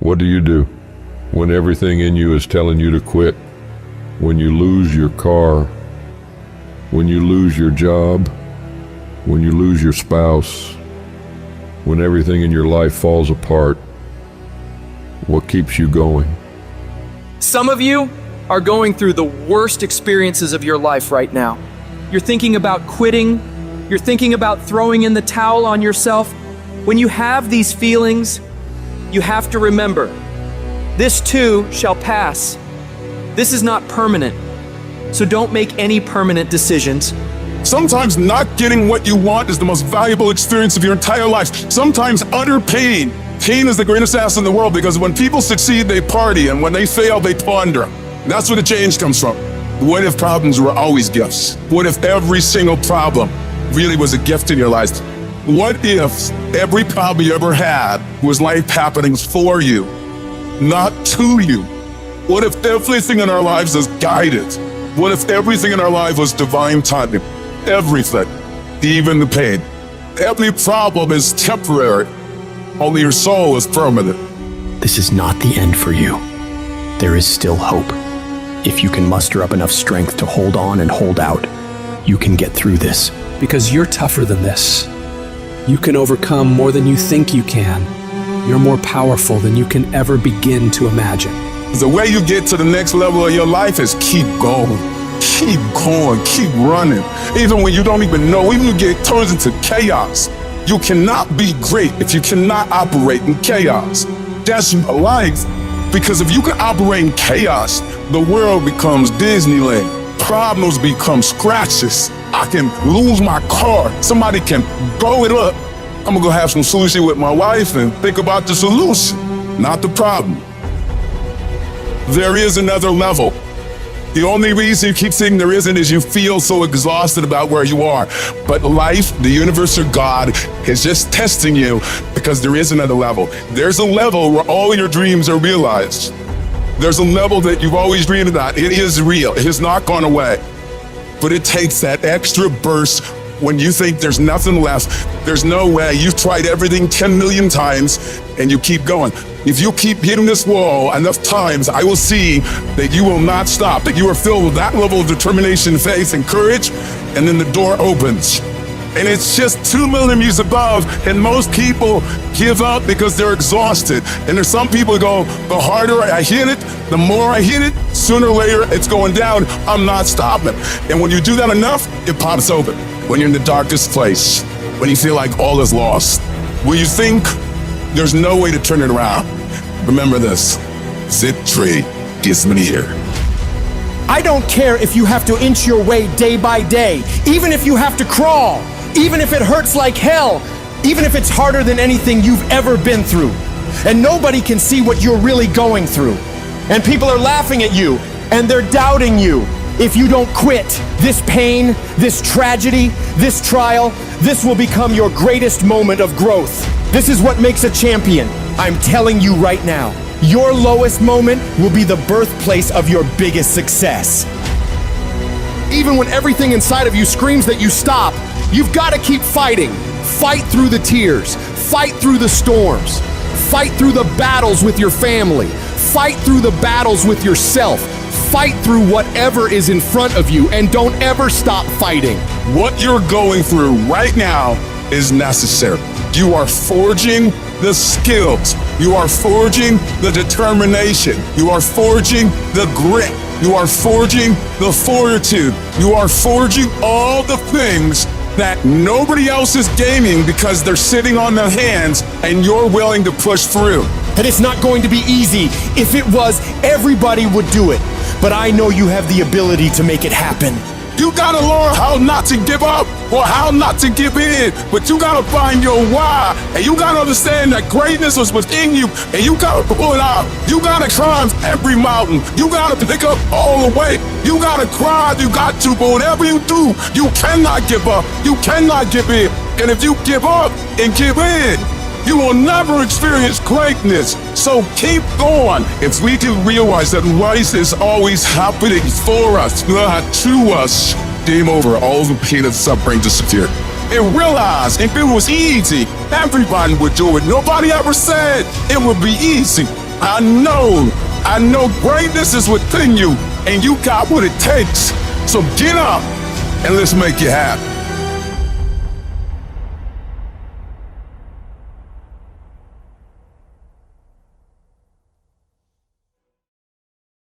What do you do when everything in you is telling you to quit? When you lose your car, when you lose your job, when you lose your spouse, when everything in your life falls apart, what keeps you going? Some of you are going through the worst experiences of your life right now. You're thinking about quitting. You're thinking about throwing in the towel on yourself. When you have these feelings, you have to remember, this too shall pass. This is not permanent, so don't make any permanent decisions. Sometimes not getting what you want is the most valuable experience of your entire life. Sometimes utter pain. Pain is the greatest asset in the world, because when people succeed, they party, and when they fail, they ponder. That's where the change comes from. What if problems were always gifts? What if every single problem really was a gift in your life? What if every problem you ever had was life happenings for you, not to you? What if everything in our lives is guided? What if everything in our life was divine timing? Everything, even the pain. Every problem is temporary. Only your soul is permanent. This is not the end for you. There is still hope. If you can muster up enough strength to hold on and hold out, you can get through this. Because you're tougher than this. You can overcome more than you think you can. You're more powerful than you can ever begin to imagine. The way you get to the next level of your life is keep going. Keep going, keep running. Even when you don't even know, even when it turns into chaos. You cannot be great if you cannot operate in chaos. That's your life. Because if you can operate in chaos, the world becomes Disneyland. Problems become scratches. I can lose my car. Somebody can blow it up. I'm gonna go have some sushi with my wife and think about the solution, not the problem. There is another level. The only reason you keep saying there isn't is you feel so exhausted about where you are. But life, the universe, or God is just testing you, because there is another level. There's a level where all your dreams are realized. There's a level that you've always dreamed about. It is real. It has not gone away. But it takes that extra burst when you think there's nothing left. There's no way. You've tried everything 10 million times and you keep going. If you keep hitting this wall enough times, I will see that you will not stop, that you are filled with that level of determination, faith, and courage, and then the door opens. And it's just 2 millimeters above, and most people give up because they're exhausted. And there's some people who go, the harder I hit it, the more I hit it, sooner or later it's going down. I'm not stopping. And when you do that enough, it pops open. When you're in the darkest place, when you feel like all is lost, when you think there's no way to turn it around, remember this: victory is near. I don't care if you have to inch your way day by day, even if you have to crawl, even if it hurts like hell, even if it's harder than anything you've ever been through. And nobody can see what you're really going through. And people are laughing at you, and they're doubting you. If you don't quit, this pain, this tragedy, this trial, this will become your greatest moment of growth. This is what makes a champion. I'm telling you right now, your lowest moment will be the birthplace of your biggest success. Even when everything inside of you screams that you stop, you've got to keep fighting. Fight through the tears. Fight through the storms. Fight through the battles with your family. Fight through the battles with yourself. Fight through whatever is in front of you, and don't ever stop fighting. What you're going through right now is necessary. You are forging the skills. You are forging the determination. You are forging the grit. You are forging the fortitude. You are forging all the things that nobody else is gaining because they're sitting on their hands and you're willing to push through. And it's not going to be easy. If it was, everybody would do it. But I know you have the ability to make it happen. You gotta learn how not to give up or how not to give in, but you gotta find your why, and you gotta understand that greatness is within you, and you gotta pull it out. You gotta climb every mountain. You gotta pick up all the way. You gotta cry, you got to, but whatever you do, you cannot give up. You cannot give in. And if you give up and give in, you will never experience greatness. So keep going. If we can realize that life is always happening for us, not to us, game over. All the pain and suffering disappear. And realize if it was easy, everybody would do it. Nobody ever said it would be easy. I know greatness is within you, and you got what it takes. So get up and let's make it happen.